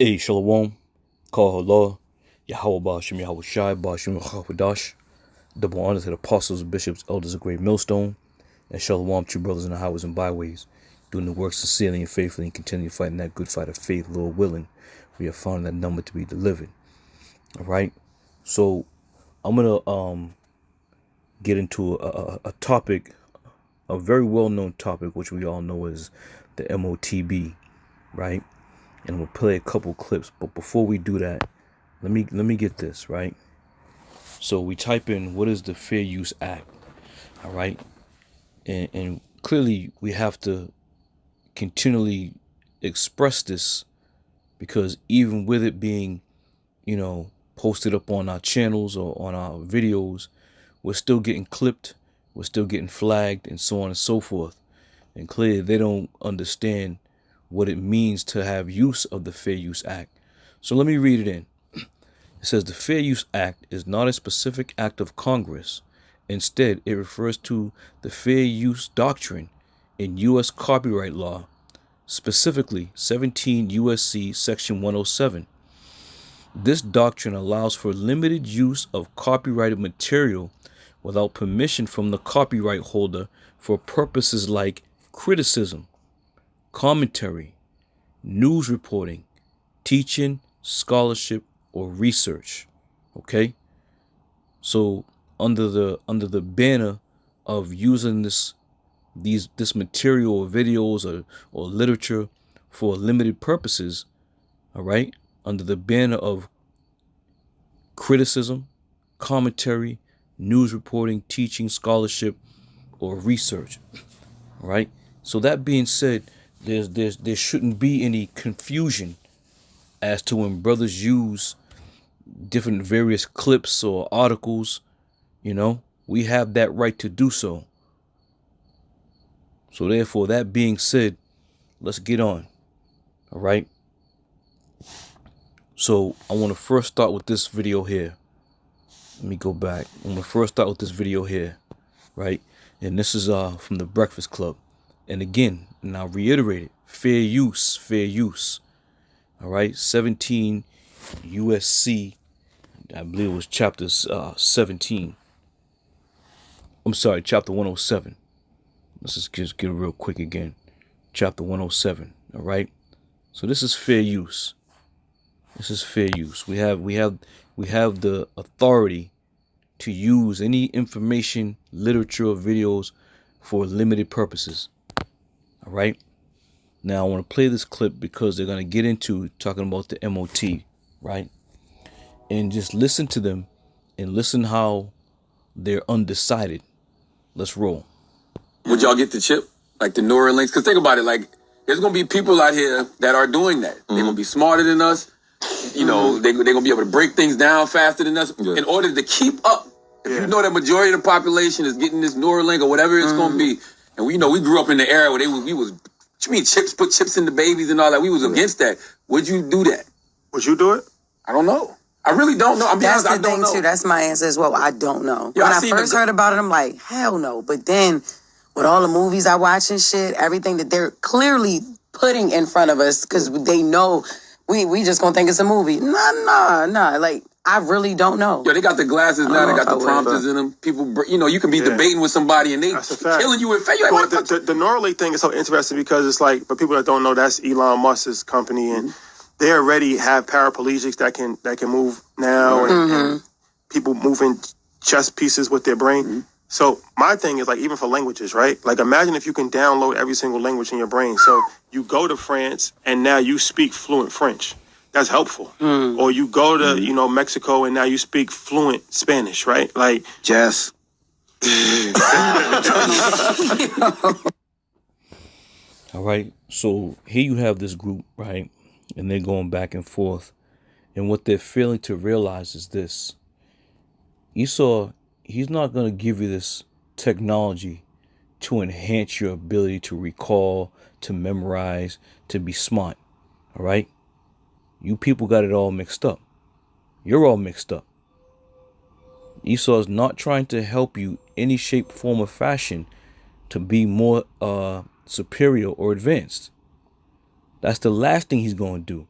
Hey, Shalom, Call Allah, Yahwashi, Yahwashi, Bashim, Yahwadash. Double honors to the apostles, bishops, elders of Great Millstone, and Shalom, true brothers in the highways and byways, doing the work sincerely and faithfully, and continue fighting that good fight of faith, Lord willing. We have found that number to be delivered. All right, so I'm gonna get into a topic, a very well-known topic, which we all know is the MOTB, right? And we'll play a couple clips, but before we do that, let me get this right. So we type in, what is the Fair Use Act? All right, and clearly we have to continually express this, because even with it being, posted up on our channels or on our videos, we're still getting clipped, we're still getting flagged, and so on and so forth. And clearly they don't understand what it means to have use of the Fair Use Act. So let me read it in. It says the Fair Use Act is not a specific act of Congress. Instead, it refers to the fair use doctrine in U.S. copyright law, specifically 17 U.S.C. Section 107. This doctrine allows for limited use of copyrighted material without permission from the copyright holder for purposes like criticism, commentary, news reporting, teaching, scholarship, or research. Okay, so under the banner of using this material or videos or literature for limited purposes, all right, under the banner of criticism, commentary, news reporting, teaching, scholarship, or research. All right. So that being said, there shouldn't be any confusion as to when brothers use different various clips or articles. We have that right to do so. So therefore, that being said, let's get on. All right. So I want to first start with this video here. Let me go back. I want to first start with this video here, right? And this is from the Breakfast Club. And again, and I'll reiterate it, fair use, fair use. All right, 17 USC, I believe it was chapter 17. I'm sorry, chapter 107. Let's just get it real quick again. Chapter 107, all right? So this is fair use. This is fair use. We have the authority to use any information, literature, or videos for limited purposes. All right. Now I want to play this clip because they're going to get into talking about the MOT, right? And just listen to them and listen how they're undecided. Let's roll. Would y'all get the chip? Like the Neuralink? Because think about it, like there's going to be people out here that are doing that. They're going to be smarter than us. They're going to be able to break things down faster than us in order to keep up. If you know that majority of the population is getting this Neuralink or whatever it's going to be, and we grew up in the era where we was, what you mean chips, put chips in the babies and all that. We was against that. Would you do that? Would you do it? I don't know. I really don't know. I'm being honest, I don't know. Too. That's my answer as well. I don't know. Yeah, when I first heard about it, I'm like, hell no. But then with all the movies I watch and shit, everything that they're clearly putting in front of us, because they know we just gonna think it's a movie. Nah. Like, I really don't know. Yo, they got the glasses now. They got the prompters in them. People, you can be debating with somebody and they killing you with face. Well, the Neuralink thing is so interesting because it's like, for people that don't know, that's Elon Musk's company, and they already have paraplegics that can move now, and people moving chess pieces with their brain. So my thing is, like, even for languages, right? Like, imagine if you can download every single language in your brain. So you go to France and now you speak fluent French. That's helpful. Or you go to, Mexico and now you speak fluent Spanish, right? Like, Jess. All right. So here you have this group, right? And they're going back and forth. And what they're failing to realize is this. Esau, he's not going to give you this technology to enhance your ability to recall, to memorize, to be smart. All right. You people got it all mixed up. You're all mixed up. Esau is not trying to help you any shape, form, or fashion to be more superior or advanced. That's the last thing he's going to do.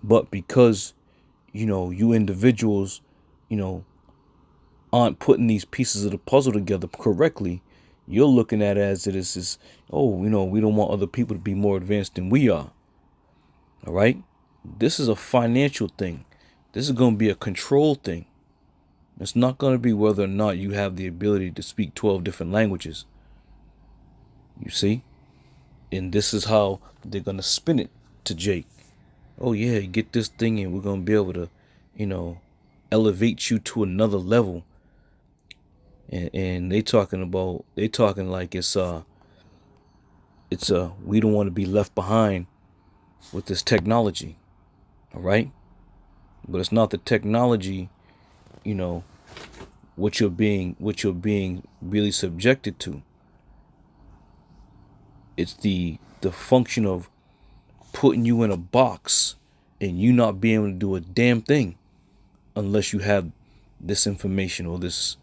But because, you individuals, aren't putting these pieces of the puzzle together correctly, you're looking at it as it is, we don't want other people to be more advanced than we are. All right? This is a financial thing. This is going to be a control thing. It's not going to be whether or not you have the ability to speak 12 different languages. You see? And this is how they're going to spin it to Jake. Oh, yeah, get this thing and we're going to be able to, elevate you to another level. And they talking like it's we don't want to be left behind with this technology. All right? But it's not the technology, what you're being really subjected to. It's the function of putting you in a box and you not being able to do a damn thing unless you have this information or this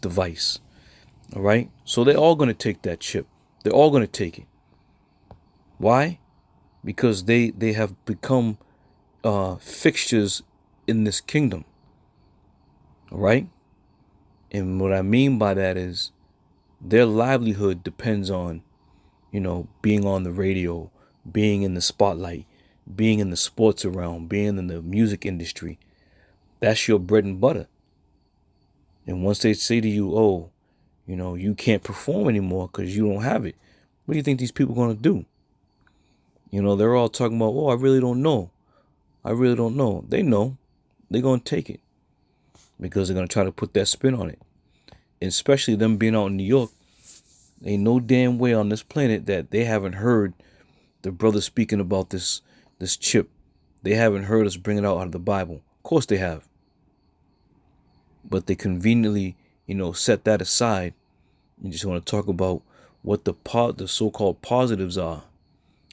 device. All right? So they're all going to take that chip. They're all going to take it. Why? Because they have become fixtures in this kingdom. All right? And what I mean by that is their livelihood depends on, being on the radio, being in the spotlight, being in the sports realm, being in the music industry. That's your bread and butter. And once they say to you, you can't perform anymore because you don't have it, what do you think these people are going to do? They're all talking about, I really don't know. I really don't know. They know. They're going to take it because they're going to try to put that spin on it. And especially them being out in New York, ain't no damn way on this planet that they haven't heard the brother speaking about this chip. They haven't heard us bring it out of the Bible. Of course they have. But they conveniently, set that aside and just want to talk about what the so-called positives are.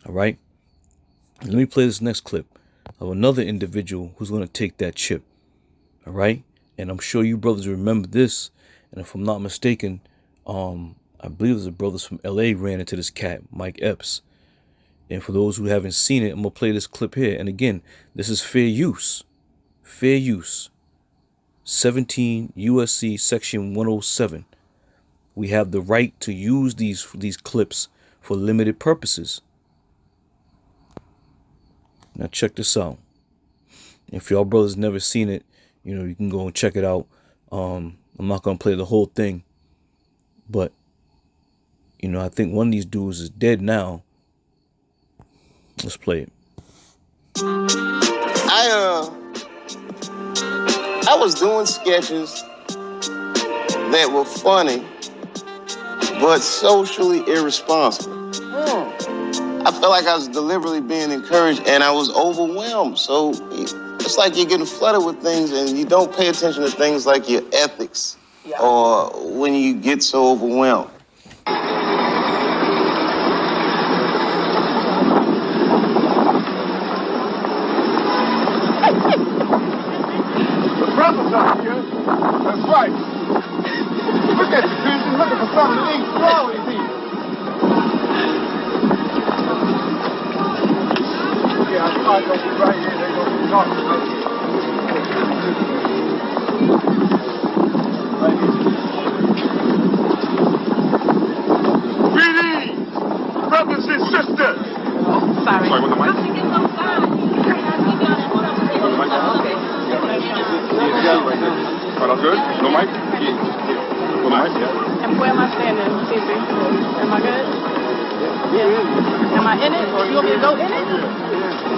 All right? Let me play this next clip of another individual who's going to take that chip. All right? And I'm sure you brothers remember this. And if I'm not mistaken, I believe there's a brothers from LA ran into this cat, Mike Epps. And for those who haven't seen it, I'm going to play this clip here. And again, this is fair use. Fair use. 17 USC section 107. We have the right to use these clips for limited purposes. Now check this out. If y'all brothers never seen it, you can go and check it out. I'm not going to play the whole thing. But, I think one of these dudes is dead now. Let's play it. I was doing sketches that were funny, but socially irresponsible. I felt like I was deliberately being encouraged, and I was overwhelmed. So it's like you're getting flooded with things, and you don't pay attention to things like your ethics, or when you get so overwhelmed. Brothers out here. That's right. Look at you, Vision. Looking for something to eat. What's wrong with you? Yeah, I thought they'll be right here. They're going to be talking about it. Right here. Greetings, brothers and sisters. Oh, sorry. Sorry, what's the mic? Right, all good? No mic? Yeah. No mic? Yeah. And where am I standing, TC? Am I good? Yeah. Am I in it? You want me to go in it?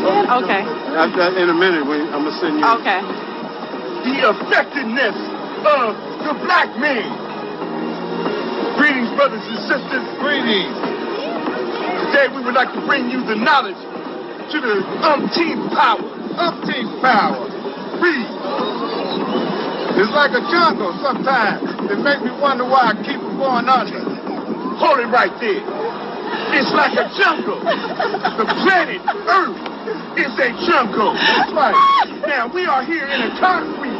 Yeah. Okay. In a minute, I'm going to send you. Okay. The effectiveness of the black man. Greetings, brothers and sisters. Greetings. Today we would like to bring you the knowledge to the umpteenth power. Umpteenth power. Read. It's like a jungle sometimes. It makes me wonder why I keep from going under. Hold it right there. It's like a jungle. The planet Earth is a jungle. That's right. Now, we are here in a concrete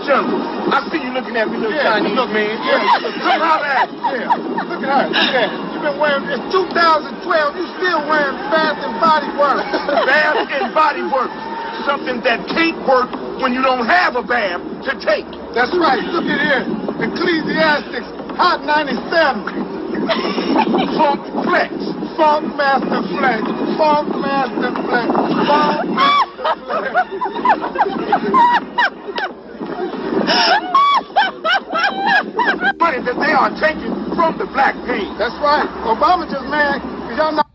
jungle. I see you looking at me, little Chinese look, man. Yeah, come out at me. Yeah, look at her. Look at her. You've been wearing, it's 2012, you still wearing Bath and Body Works. Bath and Body Works. something that can't work when you don't have a bath to take. That's right. Look at here. Ecclesiastics, Hot 97. Funk Flex. Funk Master Flex. Funk Master Flex. Funk Master Flex. Money that they are taking from the black pain. That's right. Obama just mad because y'all not.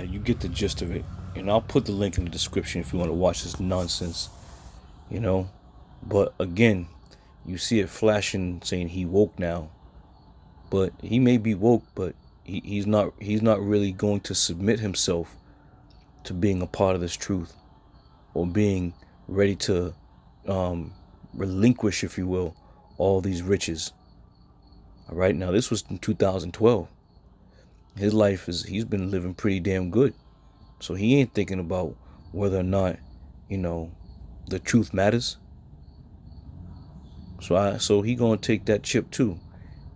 You get the gist of it. And I'll put the link in the description if you want to watch this nonsense. You know? But again, you see it flashing saying he woke now. But he may be woke, but he's not really going to submit himself to being a part of this truth. Or being ready to relinquish, if you will, all these riches. Alright, now this was in 2012. His life he's been living pretty damn good. So he ain't thinking about whether or not, you know, the truth matters. So he gonna take that chip too.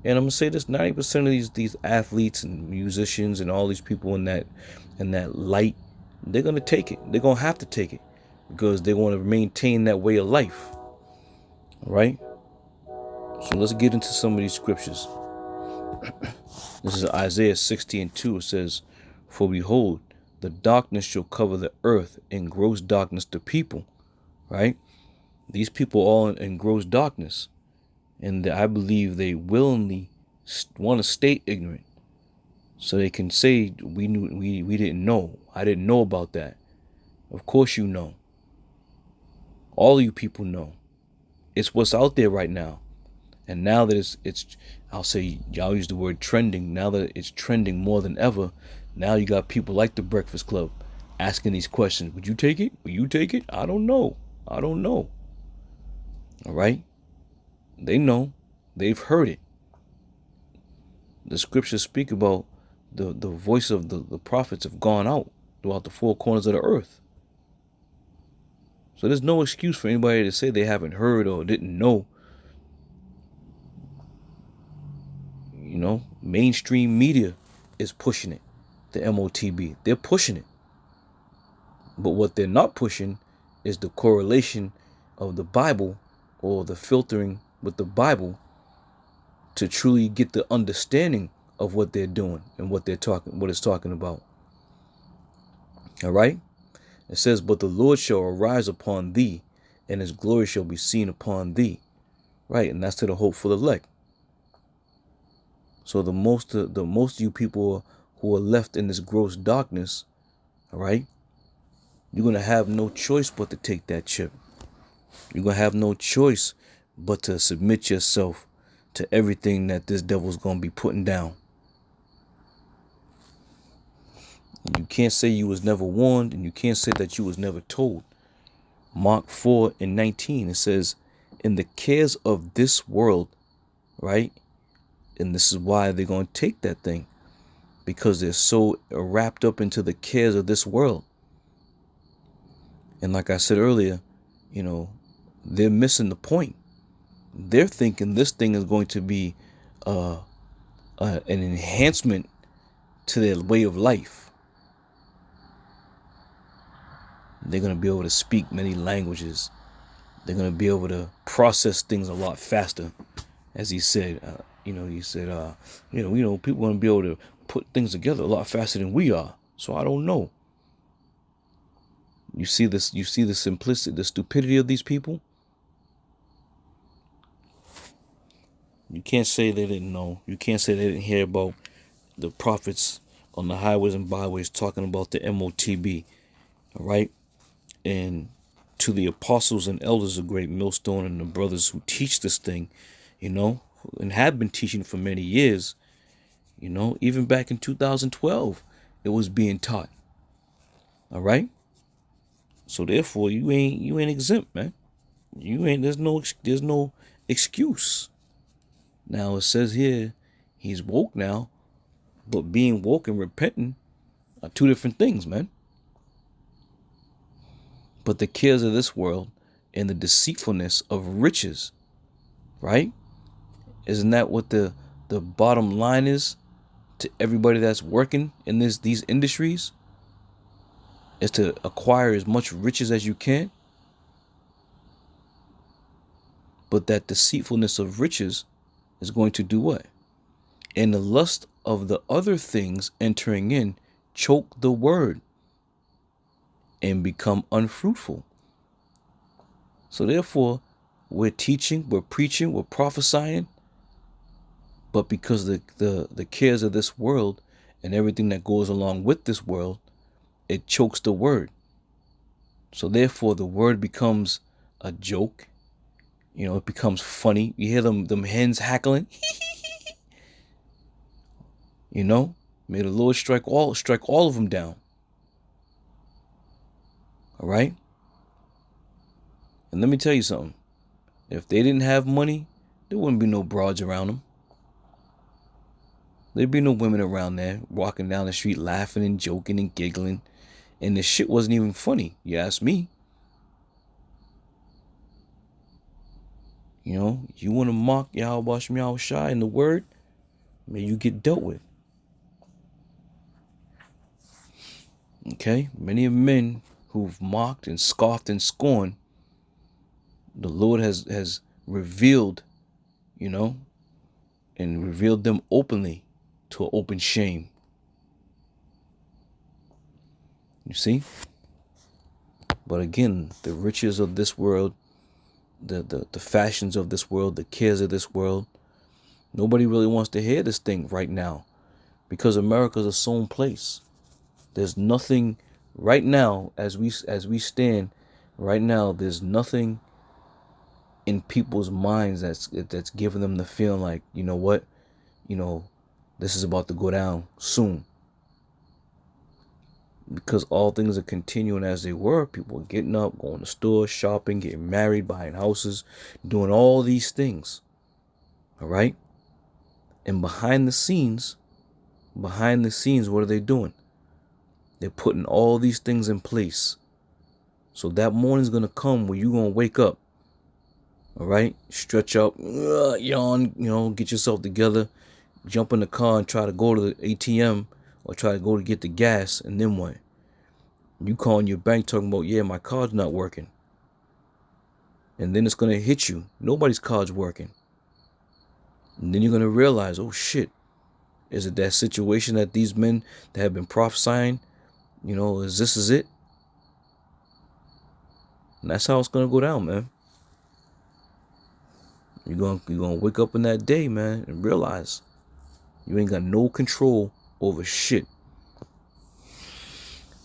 And I'm gonna say this: 90% of these athletes and musicians and all these people in that light, they're gonna take it. They're gonna have to take it because they want to maintain that way of life. All right. So let's get into some of these scriptures. This is Isaiah 60:2. It says, "For behold, the darkness shall cover the earth, and gross darkness the people." Right? These people are in gross darkness. And I believe they willingly want to stay ignorant. So they can say, we didn't know. I didn't know about that. Of course you know. All of you people know. It's what's out there right now. And now that it's I'll say, y'all use the word trending. Now that it's trending more than ever, now you got people like the Breakfast Club asking these questions. Would you take it? Will you take it? I don't know. I don't know. All right? They know. They've heard it. The scriptures speak about the voice of the prophets have gone out throughout the four corners of the earth. So there's no excuse for anybody to say they haven't heard or didn't know. You know, mainstream media is pushing it. The MOTB. They're pushing it. But what they're not pushing is the correlation of the Bible or the filtering with the Bible to truly get the understanding of what they're doing and what it's talking about. All right? It says, "But the Lord shall arise upon thee, and his glory shall be seen upon thee." Right? And that's to the hopeful elect. So the most of you people who are left in this gross darkness, all right, you're going to have no choice but to take that chip. You're going to have no choice but to submit yourself to everything that this devil's going to be putting down. You can't say you was never warned, and you can't say that you was never told. Mark 4:19, it says, "In the cares of this world," right? And this is why they're going to take that thing, because they're so wrapped up into the cares of this world. And like I said earlier, you know, they're missing the point. They're thinking this thing is going to be an enhancement to their way of life. They're going to be able to speak many languages. They're going to be able to process things a lot faster. As he said, people want to be able to put things together a lot faster than we are. So I don't know. You see the simplicity, the stupidity of these people? You can't say they didn't know. You can't say they didn't hear about the prophets on the highways and byways talking about the MOTB. All right? And to the apostles and elders of Great Millstone and the brothers who teach this thing, you know, and have been teaching for many years, you know, even back in 2012, it was being taught. All right? So therefore, you ain't exempt, man. There's no excuse. Now it says here, he's woke now, but being woke and repenting are two different things, man. But the cares of this world and the deceitfulness of riches, right? Isn't that what the bottom line is to everybody that's working in these industries? is to acquire as much riches as you can, but that deceitfulness of riches is going to do what? And the lust of the other things entering in choke the word and become unfruitful. So therefore, we're teaching, we're preaching, we're prophesying, but because the cares of this world and everything that goes along with this world, it chokes the word. So therefore, the word becomes a joke. You know, it becomes funny. You hear them hens hackling. You know, may the Lord strike all of them down. All right. And let me tell you something. If they didn't have money, there wouldn't be no broads around them. There'd be no women around there walking down the street laughing and joking and giggling. And the shit wasn't even funny, you ask me. You know, you want to mock Yahwashi in the word, may you get dealt with. Okay? Many of men who've mocked and scoffed and scorned, the Lord has revealed, you know, and revealed them openly to an open shame. You see? But again, the riches of this world, the fashions of this world, the cares of this world, nobody really wants to hear this thing right now because America's a sown place. There's nothing right now as we stand right now, there's nothing in people's minds that's giving them the feeling like, you know what, you know, this is about to go down soon. Because all things are continuing as they were. People are getting up, going to stores, shopping, getting married, buying houses, doing all these things. All right? And behind the scenes, what are they doing? They're putting all these things in place. So that morning's going to come where you're going to wake up. All right? Stretch out, yawn, you know, get yourself together, jump in the car and try to go to the ATM or try to go to get the gas, and then what? You calling your bank talking about, yeah, my card's not working. And then it's going to hit you. Nobody's card's working. And then you're going to realize, oh shit, is it that situation that these men that have been prophesying, you know, is it? And that's how it's going to go down, man. You're going to wake up in that day, man, and realize you ain't got no control over shit.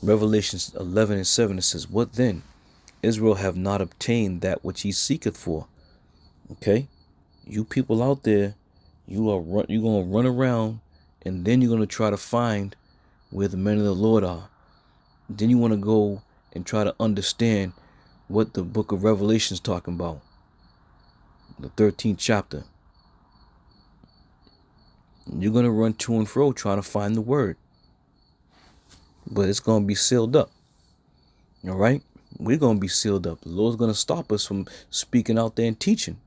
Revelations 11:7, it says, what then? Israel have not obtained that which he seeketh for. Okay? You people out there, you're going to run around and then you're going to try to find where the men of the Lord are. Then you want to go and try to understand what the book of Revelation is talking about. The 13th chapter. You're going to run to and fro trying to find the word. But it's going to be sealed up. All right? We're going to be sealed up. The Lord's going to stop us from speaking out there and teaching.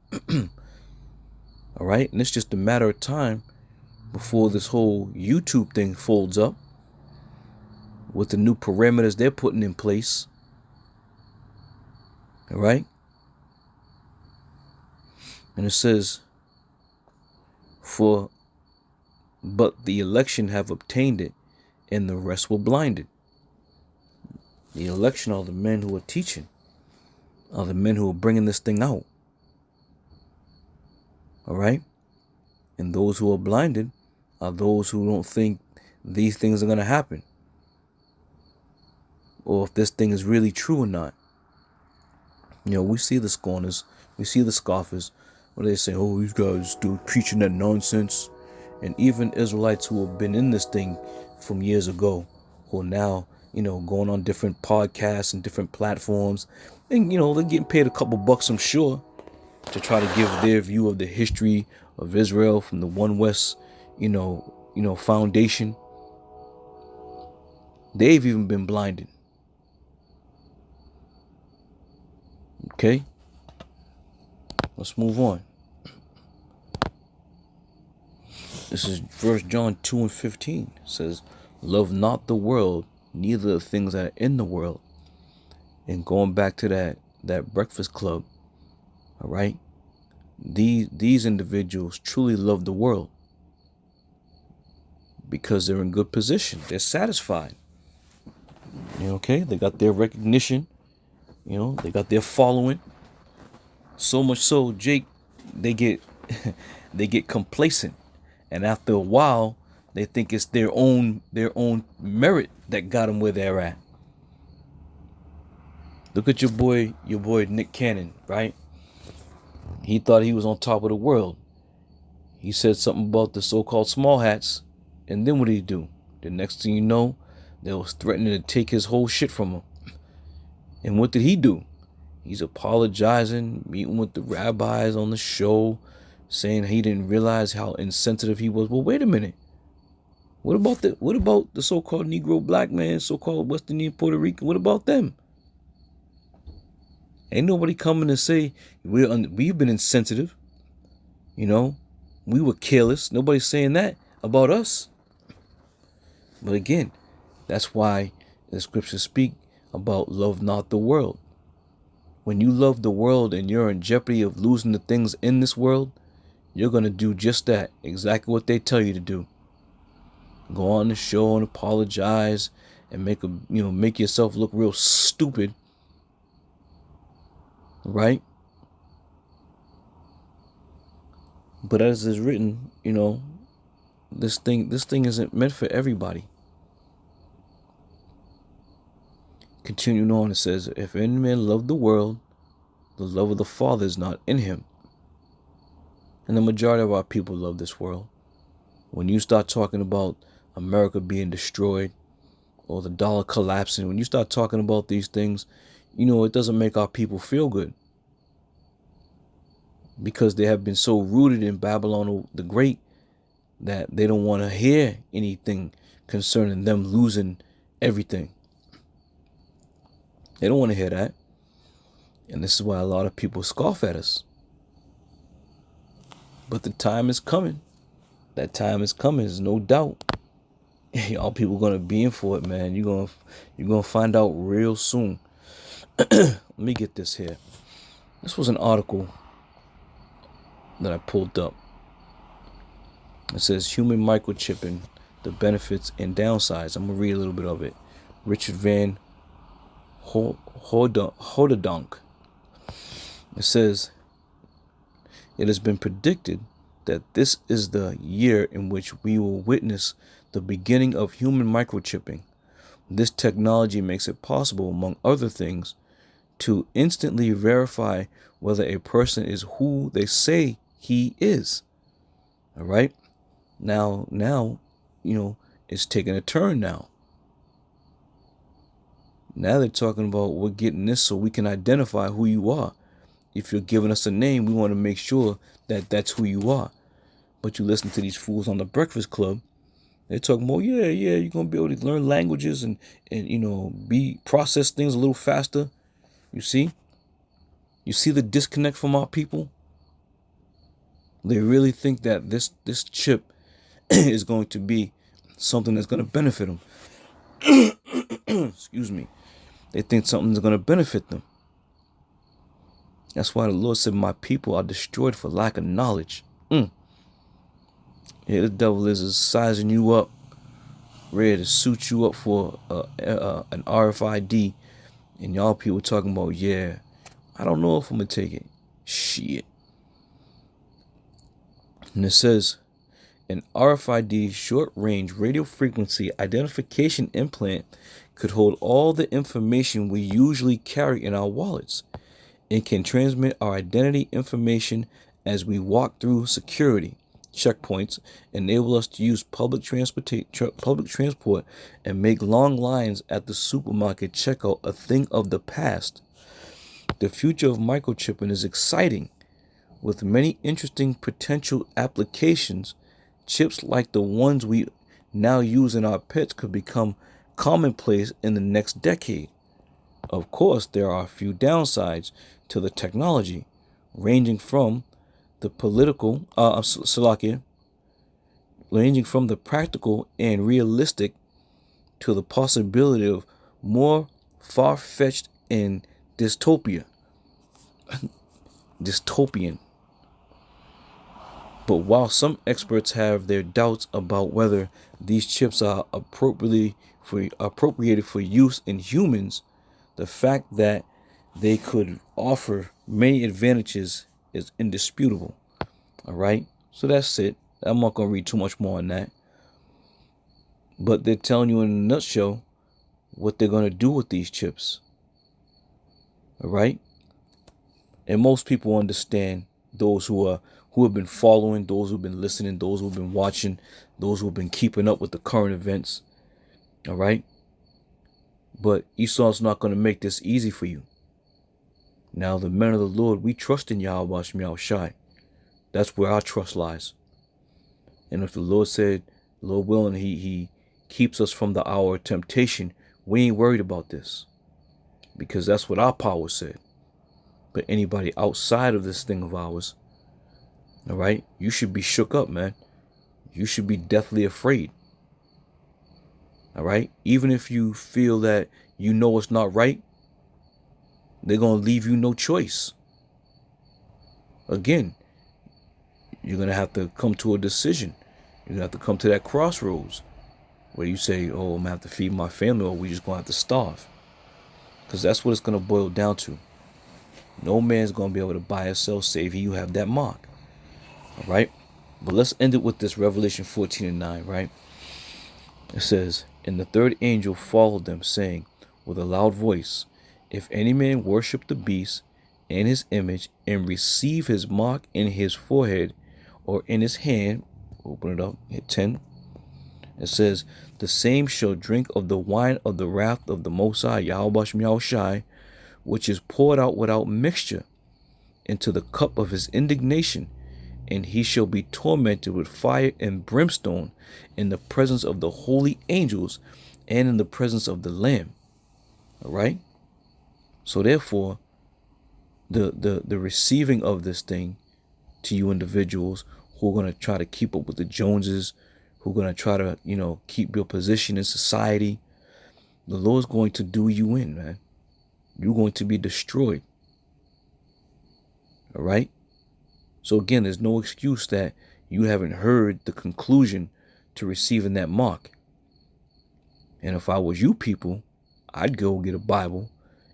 All right? And it's just a matter of time before this whole YouTube thing folds up with the new parameters they're putting in place. All right? And it says, but the election have obtained it, and the rest were blinded. The election are the men who are teaching, are the men who are bringing this thing out. All right? And those who are blinded are those who don't think these things are going to happen, or if this thing is really true or not. You know, we see the scorners, we see the scoffers, where they say, oh, these guys still preaching that nonsense. And even Israelites who have been in this thing from years ago, who are now, you know, going on different podcasts and different platforms, and, you know, they're getting paid a couple bucks, I'm sure, to try to give their view of the history of Israel from the One West, you know, foundation. They've even been blinded. Okay? Let's move on. This is 1 John 2:15. It says, love not the world, neither the things that are in the world. And going back to that Breakfast Club, all right, these individuals truly love the world because they're in good position. They're satisfied. Okay, they got their recognition. They got their following. So much so, Jake, they get they get complacent, and after a while, they think it's their own merit that got them where they're at. Look at your boy Nick Cannon, right? He thought he was on top of the world. He said something about the so-called small hats, and then what did he do? The next thing you know, they was threatening to take his whole shit from him. And what did he do? He's apologizing, meeting with the rabbis on the show, saying he didn't realize how insensitive he was. Well, wait a minute. What about the so-called Negro black man, so-called West Indian Puerto Rican? What about them? Ain't nobody coming to say we've been insensitive. We were careless. Nobody's saying that about us. But again, that's why the scriptures speak about love not the world. When you love the world and you're in jeopardy of losing the things in this world, you're going to do just that, exactly what they tell you to do. Go on the show and apologize and make yourself look real stupid, right? But as is written, this thing isn't meant for everybody. Continuing on, it says, if any man love the world, the love of the Father is not in him. And the majority of our people love this world. When you start talking about America being destroyed or the dollar collapsing, when you start talking about these things, it doesn't make our people feel good. Because they have been so rooted in Babylon the Great that they don't want to hear anything concerning them losing everything. They don't want to hear that. And this is why a lot of people scoff at us. But the time is coming. That time is coming, there's no doubt. Y'all people gonna be in for it, man. You're gonna find out real soon. Let me get this here. This was an article that I pulled up. It says human microchipping, the benefits and downsides. I'm gonna read a little bit of it. Richard Van Hordendonk. It says, it has been predicted that this is the year in which we will witness the beginning of human microchipping. This technology makes it possible, among other things, to instantly verify whether a person is who they say he is. All right? Now, it's taking a turn now. Now they're talking about we're getting this so we can identify who you are. If you're giving us a name, we want to make sure that that's who you are. But you listen to these fools on the Breakfast Club, they're talking about, you're going to be able to learn languages and process things a little faster. You see the disconnect from our people? They really think that this chip is going to be something that's going to benefit them. Excuse me. They think something's going to benefit them. That's why the Lord said, my people are destroyed for lack of knowledge. Yeah, the devil is sizing you up, ready to suit you up for an RFID. And y'all people talking about, I don't know if I'm going to take it. Shit. And it says, an RFID short-range radio frequency identification implant could hold all the information we usually carry in our wallets. It can transmit our identity information as we walk through security checkpoints, enable us to use public transport, and make long lines at the supermarket checkout a thing of the past. The future of microchipping is exciting, with many interesting potential applications. Chips like the ones we now use in our pets could become commonplace in the next decade. Of course, there are a few downsides to the technology, ranging from the practical and realistic to the possibility of more far-fetched and dystopian. But while some experts have their doubts about whether these chips are appropriated for use in humans, the fact that they could offer many advantages is indisputable. All right, so that's it. I'm not gonna read too much more on that. But they're telling you in a nutshell what they're gonna do with these chips. All right, and most people understand. Those who have been following, those who've been listening, those who've been watching, those who've been keeping up with the current events. All right, but Esau's not gonna make this easy for you. Now, the men of the Lord, we trust in Yahwashi. That's where our trust lies. And if the Lord said, Lord willing, he keeps us from the hour of temptation, we ain't worried about this. Because that's what our power said. But anybody outside of this thing of ours, all right, you should be shook up, man. You should be deathly afraid. All right? Even if you feel that you know it's not right, they're going to leave you no choice. Again, you're going to have to come to a decision. You're going to have to come to that crossroads where you say, oh, I'm going to have to feed my family, or we just going to have to starve. Because that's what it's going to boil down to. No man's going to be able to buy or sell save you have that mark. All right? But let's end it with this Revelation 14:9, right? It says, and the third angel followed them, saying with a loud voice, if any man worship the beast and his image, and receive his mark in his forehead or in his hand, open it up, hit 10. It says, the same shall drink of the wine of the wrath of the Most High, Yahwashi, which is poured out without mixture into the cup of his indignation, and he shall be tormented with fire and brimstone in the presence of the holy angels and in the presence of the Lamb. All right? So therefore, the receiving of this thing to you individuals who are going to try to keep up with the Joneses, who are going to try to, keep your position in society, the Lord's going to do you in, man. You're going to be destroyed. All right? So again, there's no excuse that you haven't heard the conclusion to receiving that mark. And if I was you people, I'd go get a Bible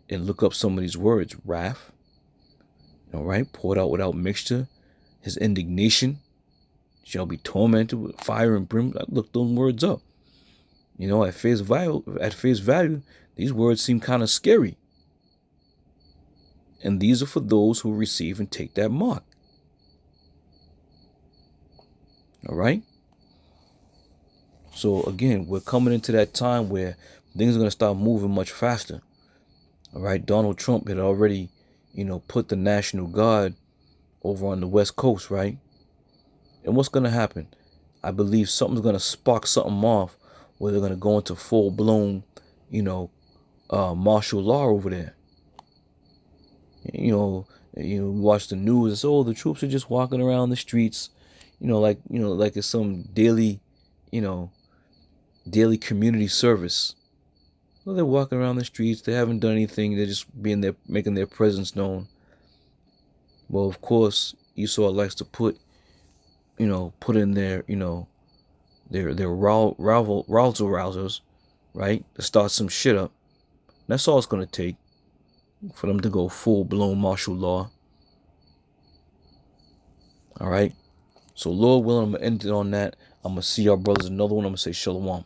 and look up some of these words. Wrath, all right, poured out without mixture. His indignation shall be tormented with fire and brim. Look those words up. At face value, these words seem kind of scary. And these are for those who receive and take that mark. All right. So again, we're coming into that time where things are going to start moving much faster. All right. Donald Trump had already, put the National Guard over on the West Coast, right? And what's going to happen? I believe something's going to spark something off where they're going to go into full-blown, martial law over there. Watch the news and say, oh, the troops are just walking around the streets, like it's some daily, daily community service. Well, they're walking around the streets. They haven't done anything. They're just being there, making their presence known. Well, of course, Esau likes to put in their, their rousers, right? To start some shit up. That's all it's going to take for them to go full-blown martial law. All right. So, Lord willing, I'm going to end it on that. I'm going to see y'all brothers another one. I'm going to say shalom.